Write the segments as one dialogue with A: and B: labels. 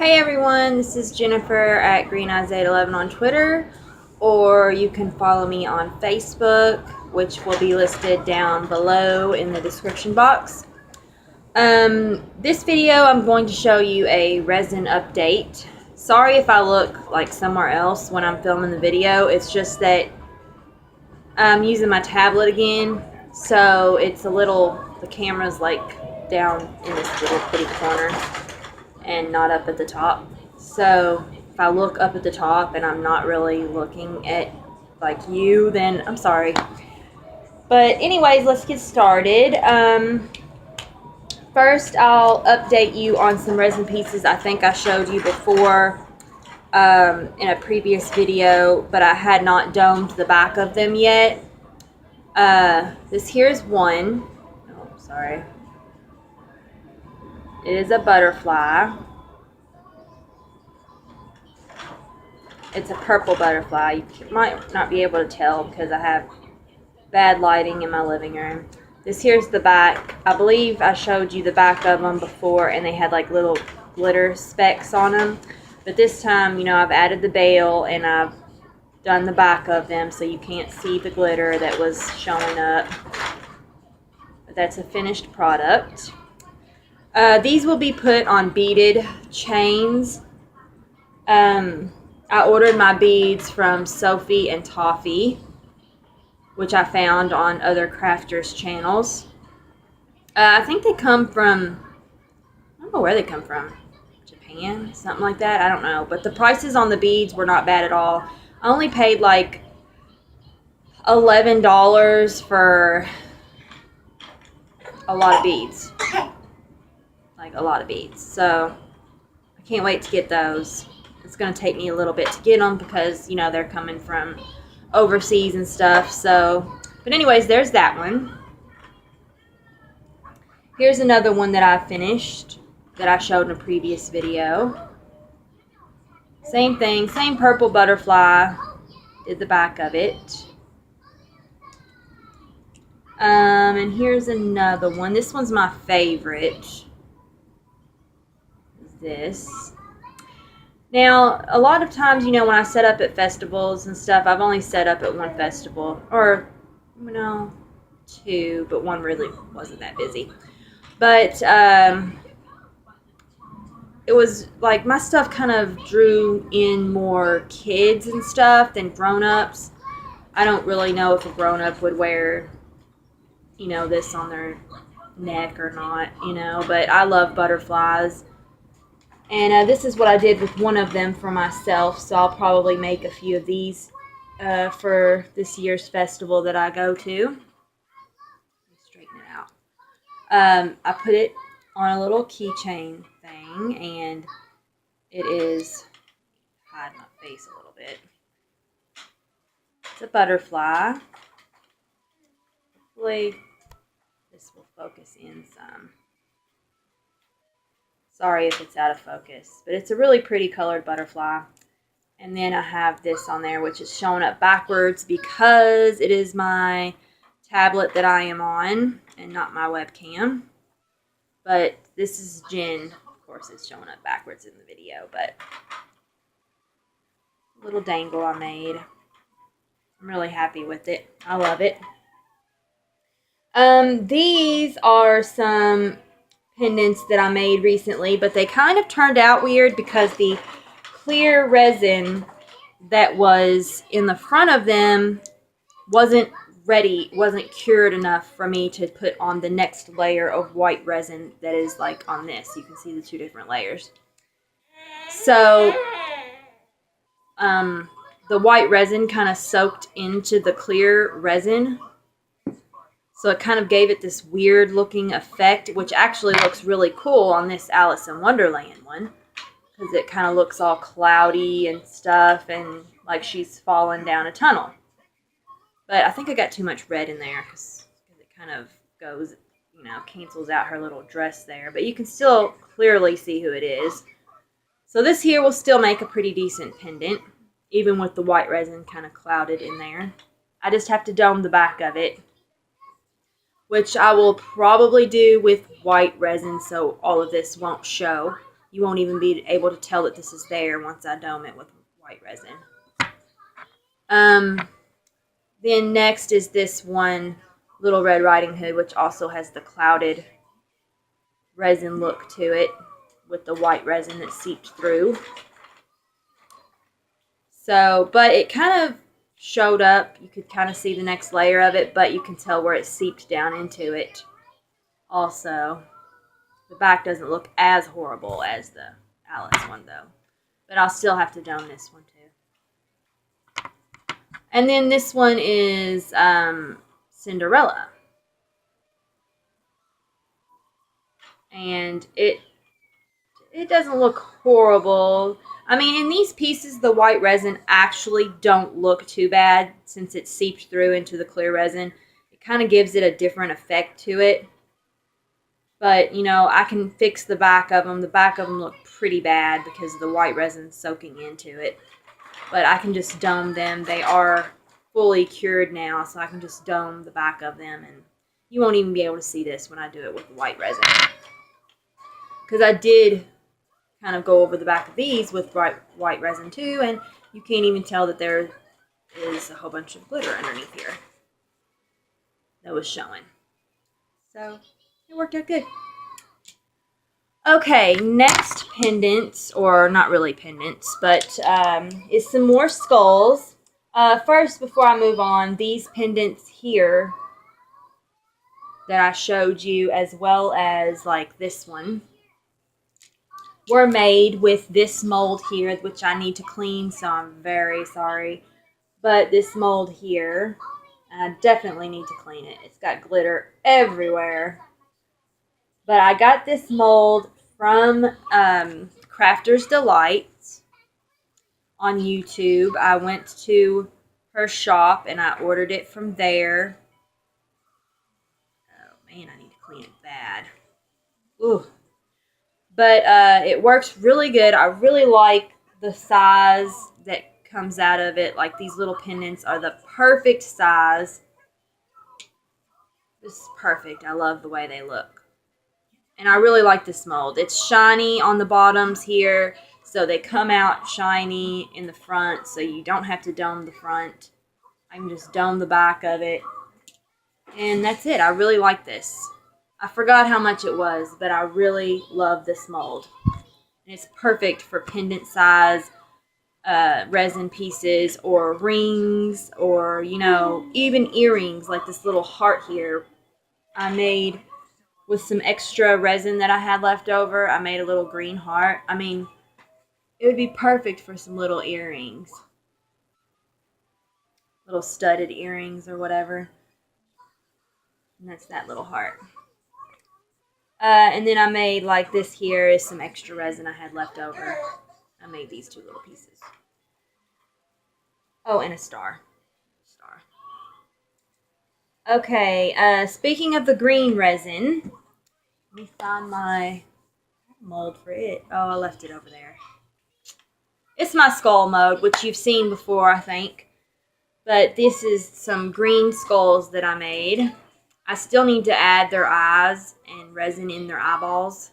A: Hey everyone, this is Jennifer at GreenEyes811 on Twitter, or you can follow me on Facebook, which will be listed down below in the description box. This video I'm going to show you a resin update. Sorry if I look like somewhere else when I'm filming the video, it's just that I'm using my tablet again, so it's the camera's like down in this little kitty corner and not up at the top. So if I look up at the top and I'm not really looking at like you, then I'm sorry. But anyways, let's get started. First I'll update you on some resin pieces I think I showed you before in a previous video, but I had not domed the back of them yet. This here's one. Oh, sorry. It is a butterfly. It's a purple butterfly. You might not be able to tell because I have bad lighting in my living room. This here's the back. I believe I showed you the back of them before and they had like little glitter specks on them. But this time, you know, I've added the bail and I've done the back of them so you can't see the glitter that was showing up. But that's a finished product. These will be put on beaded chains. I ordered my beads from Sophie and Toffee, which I found on other crafters' channels. I think they come from, I don't know where they come from, Japan, something like that, I don't know. But the prices on the beads were not bad at all. I only paid like $11 for a lot of beads. Like a lot of beads. So I can't wait to get those. It's going to take me a little bit to get them because, you know, they're coming from overseas and stuff. So, but anyways, there's that one. Here's another one that I finished that I showed in a previous video. Same thing, same purple butterfly. Did the back of it. And here's another one. This one's my favorite. This. Now, a lot of times, you know, when I set up at festivals and stuff, I've only set up at one festival, or, you know, two, but one really wasn't that busy. But it was like my stuff kind of drew in more kids and stuff than grown-ups. I don't really know if a grown-up would wear, you know, this on their neck or not, you know, but I love butterflies. And this is what I did with one of them for myself, so I'll probably make a few of these for this year's festival that I go to. Let me straighten it out. I put it on a little keychain thing, and it is, hide my face a little bit. It's a butterfly. Hopefully this will focus in some. Sorry if it's out of focus, but it's a really pretty colored butterfly. And then I have this on there, which is showing up backwards because it is my tablet that I am on and not my webcam. But this is Jen. Of course, it's showing up backwards in the video, but a little dangle I made. I'm really happy with it. I love it. These are some pendants that I made recently, but they kind of turned out weird because the clear resin that was in the front of them wasn't ready, wasn't cured enough for me to put on the next layer of white resin that is like on this. You can see the two different layers. So the white resin kind of soaked into the clear resin. So it kind of gave it this weird looking effect, which actually looks really cool on this Alice in Wonderland one. Because it kind of looks all cloudy and stuff and like she's falling down a tunnel. But I think I got too much red in there because it kind of goes, you know, cancels out her little dress there. But you can still clearly see who it is. So this here will still make a pretty decent pendant, even with the white resin kind of clouded in there. I just have to dome the back of it, which I will probably do with white resin so all of this won't show. you won't even be able to tell that this is there once I dome it with white resin. Then next is this one, Little Red Riding Hood, which also has the clouded resin look to it with the white resin that seeped through. So, but it kind of showed up. You could kind of see the next layer of it, but you can tell where it seeped down into it also. The back doesn't look as horrible as the Alice one, though. But I'll still have to dome this one, too. And then this one is Cinderella. And it doesn't look horrible. I mean, in these pieces, the white resin actually don't look too bad since it seeped through into the clear resin. It kind of gives it a different effect to it. But, you know, I can fix the back of them. The back of them look pretty bad because of the white resin soaking into it. But I can just dome them. They are fully cured now, so I can just dome the back of them. And you won't even be able to see this when I do it with the white resin. Because I did kind of go over the back of these with white resin too, and you can't even tell that there is a whole bunch of glitter underneath here that was showing. So it worked out good. Okay, next pendants, or not really pendants, but is some more skulls. First, before I move on, these pendants here that I showed you, as well as like this one, were made with this mold here, which I need to clean, so I'm very sorry. But this mold here, I definitely need to clean it. It's got glitter everywhere. But I got this mold from Crafter's Delight on YouTube. I went to her shop and I ordered it from there. Oh man, I need to clean it bad. Ooh. But it works really good. I really like the size that comes out of it. Like, these little pendants are the perfect size. This is perfect. I love the way they look. And I really like this mold. It's shiny on the bottoms here, so they come out shiny in the front, so you don't have to dome the front. I can just dome the back of it. And that's it. I really like this. I forgot how much it was, but I really love this mold. And it's perfect for pendant size resin pieces or rings, or, you know, even earrings like this little heart here. I made with some extra resin that I had left over. I made a little green heart. I mean, it would be perfect for some little earrings. Little studded earrings or whatever. And that's that little heart. And then I made, like, this here is some extra resin I had left over. I made these two little pieces. Oh, and a star. Okay, speaking of the green resin, let me find my mold for it. Oh, I left it over there. It's my skull mold, which you've seen before, I think. But this is some green skulls that I made. I still need to add their eyes and resin in their eyeballs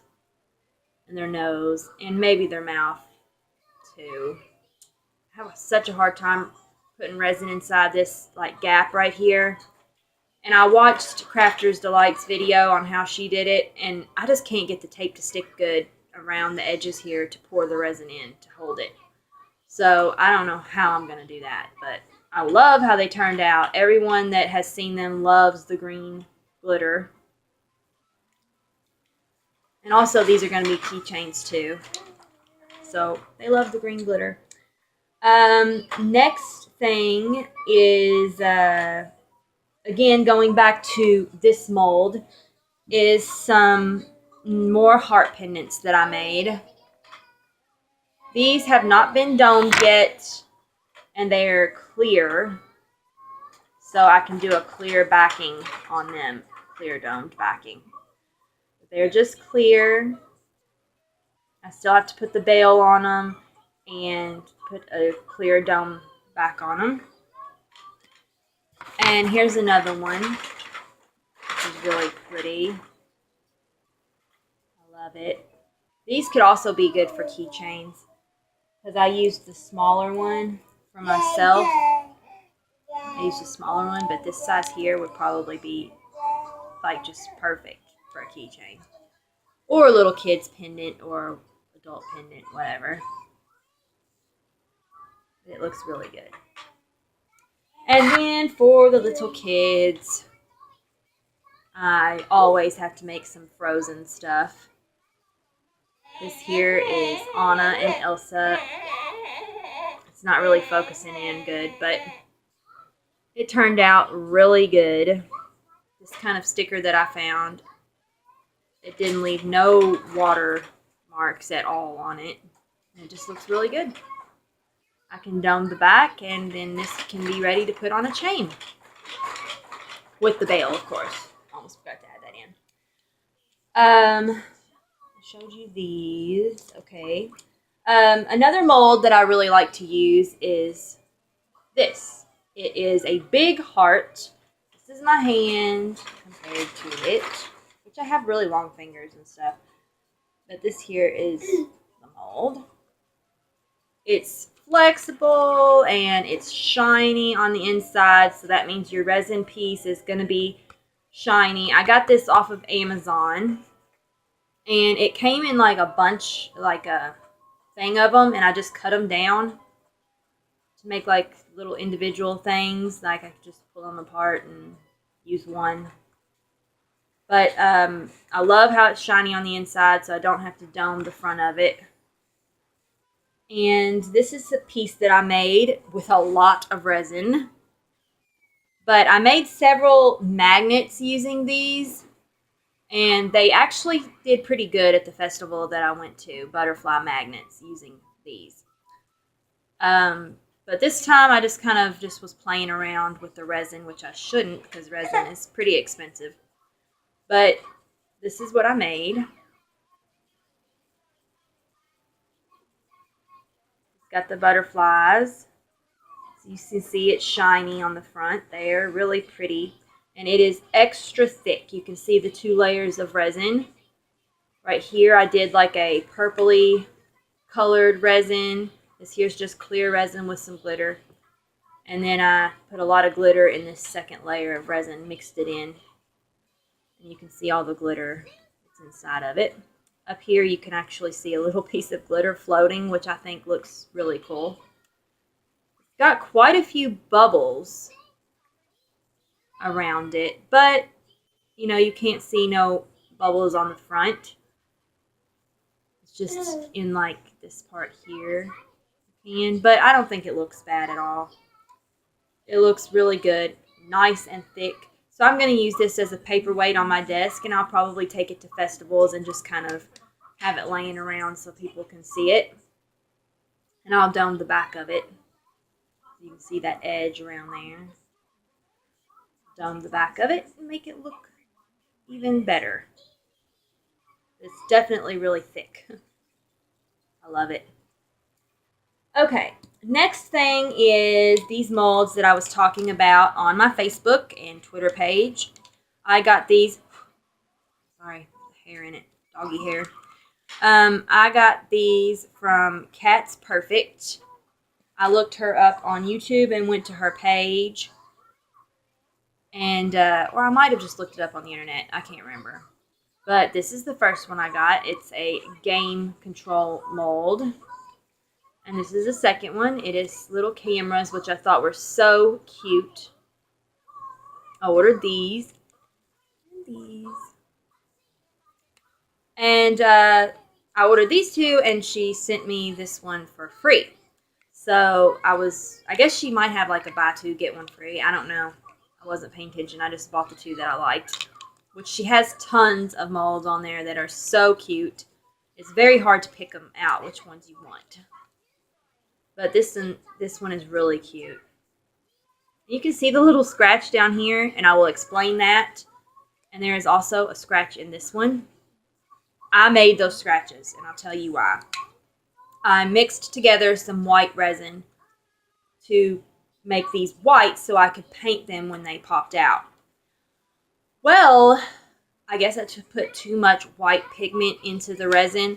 A: and their nose and maybe their mouth too. I have such a hard time putting resin inside this like gap right here. And I watched Crafter's Delight's video on how she did it, and I just can't get the tape to stick good around the edges here to pour the resin in to hold it. So I don't know how I'm going to do that, but I love how they turned out. Everyone that has seen them loves the green glitter. And also these are going to be keychains too. So they love the green glitter. Next thing is, again, going back to this mold, is some more heart pendants that I made. These have not been domed yet, and they are clear, so I can do a clear backing on them, clear domed backing. They're just clear. I still have to put the bail on them and put a clear dome back on them. And here's another one, which is really pretty. I love it. These could also be good for keychains because I used the smaller one for myself. I used a smaller one, but this size here would probably be like just perfect for a keychain. Or a little kid's pendant or adult pendant, whatever. It looks really good. And then for the little kids, I always have to make some Frozen stuff. This here is Anna and Elsa. It's not really focusing in good, but it turned out really good. This kind of sticker that I found, it didn't leave no water marks at all on it. And it just looks really good. I can dome the back, and then this can be ready to put on a chain. With the bail, of course. Almost forgot to add that in. I showed you these. Okay. Another mold that I really like to use is this. It is a big heart. This is my hand compared to it, which I have really long fingers and stuff. But this here is the mold. It's flexible and it's shiny on the inside, so that means your resin piece is going to be shiny. I got this off of Amazon, and it came in like a bunch, like a thing of them, and I just cut them down to make like little individual things. Like I could just pull them apart and use one. But I love how it's shiny on the inside, so I don't have to dome the front of it. And this is a piece that I made with a lot of resin. But I made several magnets using these, and they actually did pretty good at the festival that I went to, butterfly magnets using these. But this time I just kind of just was playing around with the resin, which I shouldn't because resin is pretty expensive. But this is what I made. It's got the butterflies. So you can see it's shiny on the front there, really pretty. And it is extra thick. You can see the 2 layers of resin. Right here I did like a purpley colored resin. This here's just clear resin with some glitter. And then I put a lot of glitter in this second layer of resin, mixed it in. And you can see all the glitter that's inside of it. Up here you can actually see a little piece of glitter floating, which I think looks really cool. It's got quite a few bubbles around it, but you know, you can't see no bubbles on the front. It's just in like this part here. But I don't think it looks bad at all. It looks really good, nice and thick. So I'm going to use this as a paperweight on my desk, and I'll probably take it to festivals and just kind of have it laying around so people can see it. And I'll dome the back of it. You can see that edge around there. Dome the back of it and make it look even better. It's definitely really thick. I love it. Okay, next thing is these molds that I was talking about on my Facebook and Twitter page. I got these, sorry, hair in it, doggy hair. I got these from Cat's Perfect. I looked her up on YouTube and went to her page. And, or I might have just looked it up on the internet. I can't remember. But this is the first one I got. It's a game control mold. And this is the second one. It is little cameras, which I thought were so cute. I ordered these. And I ordered these 2, and she sent me this one for free. So I guess she might have like a buy 2, get 1 free. I don't know. I wasn't paying attention. I just bought the 2 that I liked. Which she has tons of molds on there that are so cute. It's very hard to pick them out which ones you want. But this one is really cute. You can see the little scratch down here, and I will explain that. And there is also a scratch in this one. I made those scratches, and I'll tell you why. I mixed together some white resin to make these white so I could paint them when they popped out. Well, I guess I put too much white pigment into the resin,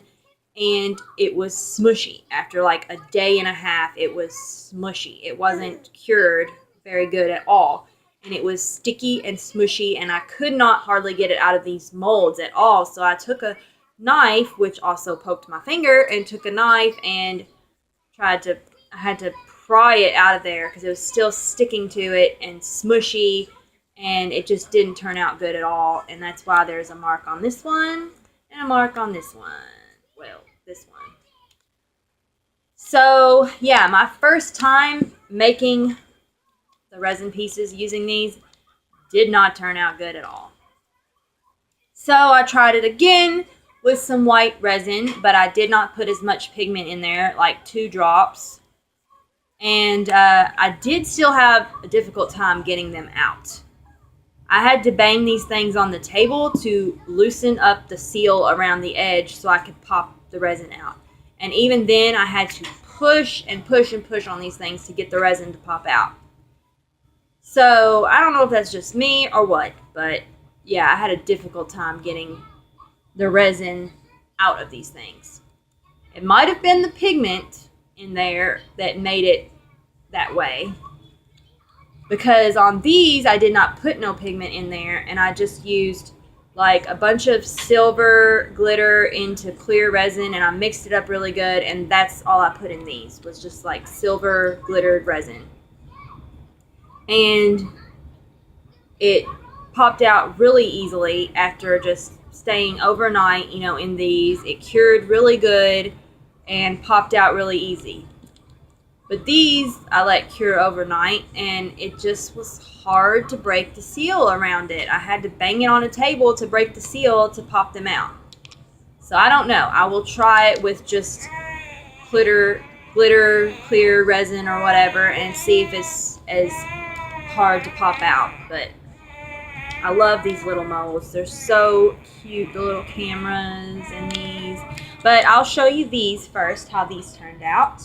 A: and it was smushy. After like a day and a half, it was smushy. It wasn't cured very good at all. And it was sticky and smushy, and I could not hardly get it out of these molds at all. So I took a knife, which also poked my finger, and took a knife and I had to pry it out of there because it was still sticking to it and smushy, and it just didn't turn out good at all. And that's why there's a mark on this one and a mark on this one. Well, this one. So yeah, my first time making the resin pieces using these did not turn out good at all. So I tried it again with some white resin, but I did not put as much pigment in there, like 2 drops. And I did still have a difficult time getting them out. I had to bang these things on the table to loosen up the seal around the edge so I could pop the resin out. And even then, I had to push and push and push on these things to get the resin to pop out. So I don't know if that's just me or what, but yeah, I had a difficult time getting the resin out of these things. It might have been the pigment in there that made it that way, because on these I did not put no pigment in there, and I just used like a bunch of silver glitter into clear resin, and I mixed it up really good, and that's all I put in these, was just like silver glittered resin. And it popped out really easily after just staying overnight, you know, in these. It cured really good and popped out really easy. But these I let cure overnight, and it just was hard to break the seal around it. I had to bang it on a table to break the seal to pop them out. So I don't know. I will try it with just glitter, clear resin or whatever, and see if it's as hard to pop out. But I love these little molds. They're so cute, the little cameras and these. But I'll show you these first, how these turned out.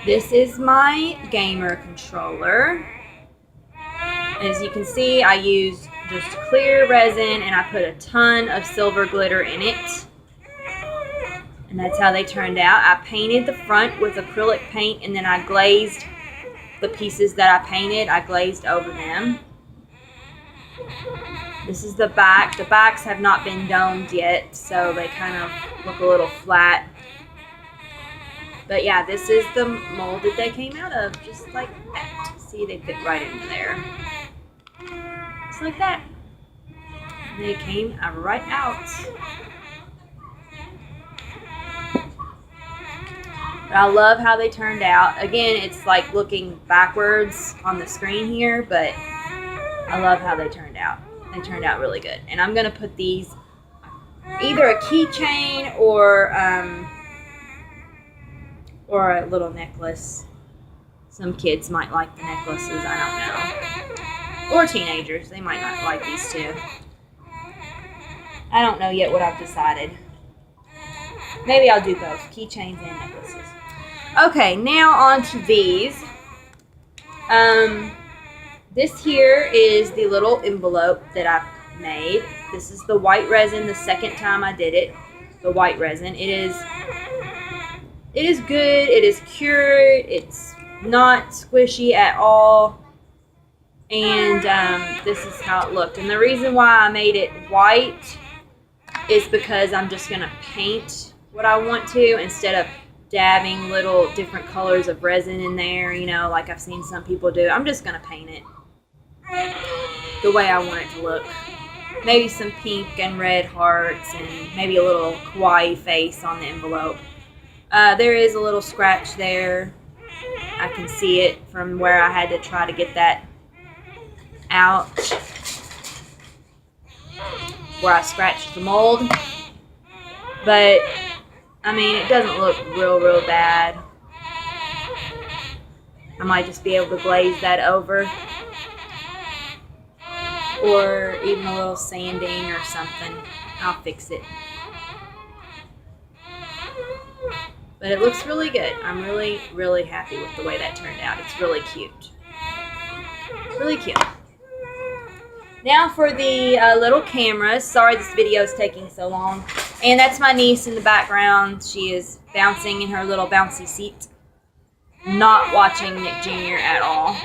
A: This is my gamer controller. As you can see, I used just clear resin, and I put a ton of silver glitter in it. And that's how they turned out. I painted the front with acrylic paint, and then I glazed the pieces that I painted. I glazed over them. This is the back. The backs have not been domed yet, so they kind of look a little flat. But yeah, this is the mold that they came out of, just like that. See, they fit right into there. Just like that. They came right out. But I love how they turned out. Again, it's like looking backwards on the screen here, but I love how they turned out. They turned out really good. And I'm going to put these either a keychain or a little necklace. Some kids might like the necklaces, I don't know. Or teenagers, they might not like these too. I don't know yet what I've decided. Maybe I'll do both, keychains and necklaces. Okay, now on to these. This here is the little envelope that I made. This is the white resin, the second time I did it. The white resin. It is good. It is cured. It's not squishy at all. And this is how it looked. And the reason why I made it white is because I'm just going to paint what I want to instead of dabbing little different colors of resin in there, you know, like I've seen some people do. I'm just going to paint it the way I want it to look. Maybe some pink and red hearts and maybe a little kawaii face on the envelope. There is a little scratch there. I can see it from where I had to try to get that out, where I scratched the mold. But, I mean, it doesn't look real bad. I might just be able to glaze that over. Or even a little sanding or something. I'll fix it. But it looks really good. I'm really happy with the way that turned out. It's really cute. Really cute. Now for the little cameras. Sorry this video is taking so long. And that's my niece in the background. She is bouncing in her little bouncy seat. Not watching Nick Jr. at all.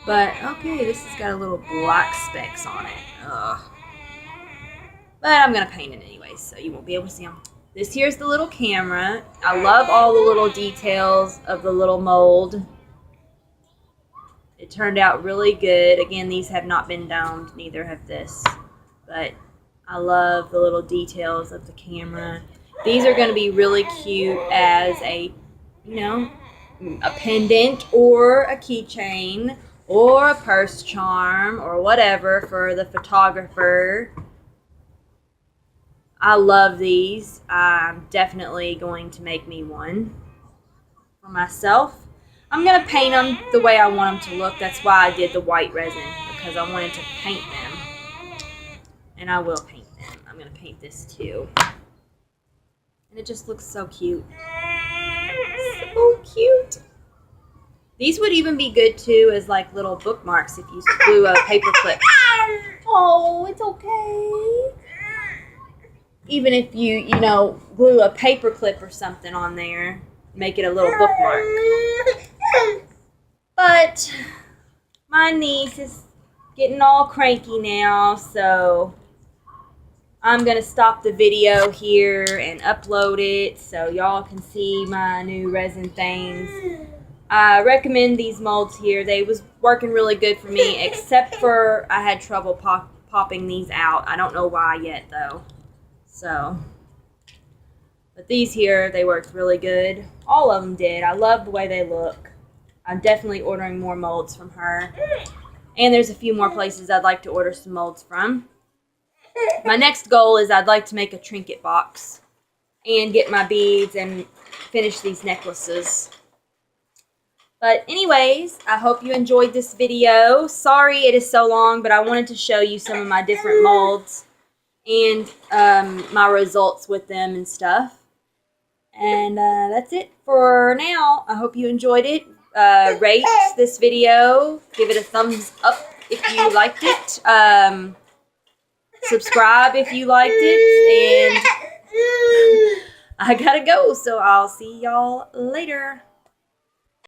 A: But, okay, this has got a little black specks on it. Ugh. But I'm going to paint it anyway, so you won't be able to see them. This here's the little camera. I love all the little details of the little mold. It turned out really good. Again, these have not been domed, neither have this. But I love the little details of the camera. These are going to be really cute as a, a pendant or a keychain or a purse charm or whatever for the photographer. I love these. I'm definitely going to make me one for myself. I'm going to paint them the way I want them to look. That's why I did the white resin, because I wanted to paint them. And I will paint them. I'm going to paint this too. And it just looks so cute. So cute. These would even be good too as like little bookmarks if you glue a paper clip. Oh, it's okay. Even if you, glue a paper clip or something on there, make it a little bookmark. But my niece is getting all cranky now, so I'm going to stop the video here and upload it so y'all can see my new resin things. I recommend these molds here. They was working really good for me, except for I had trouble popping these out. I don't know why yet, though. So, but these here, they worked really good. All of them did. I love the way they look. I'm definitely ordering more molds from her. And there's a few more places I'd like to order some molds from. My next goal is I'd like to make a trinket box and get my beads and finish these necklaces. But anyways, I hope you enjoyed this video. Sorry it is so long, but I wanted to show you some of my different molds and my results with them and stuff. And that's it for now. I hope you enjoyed it. Rate this video. Give it a thumbs up if you liked it. Subscribe if you liked it. And I gotta go, so I'll see y'all later.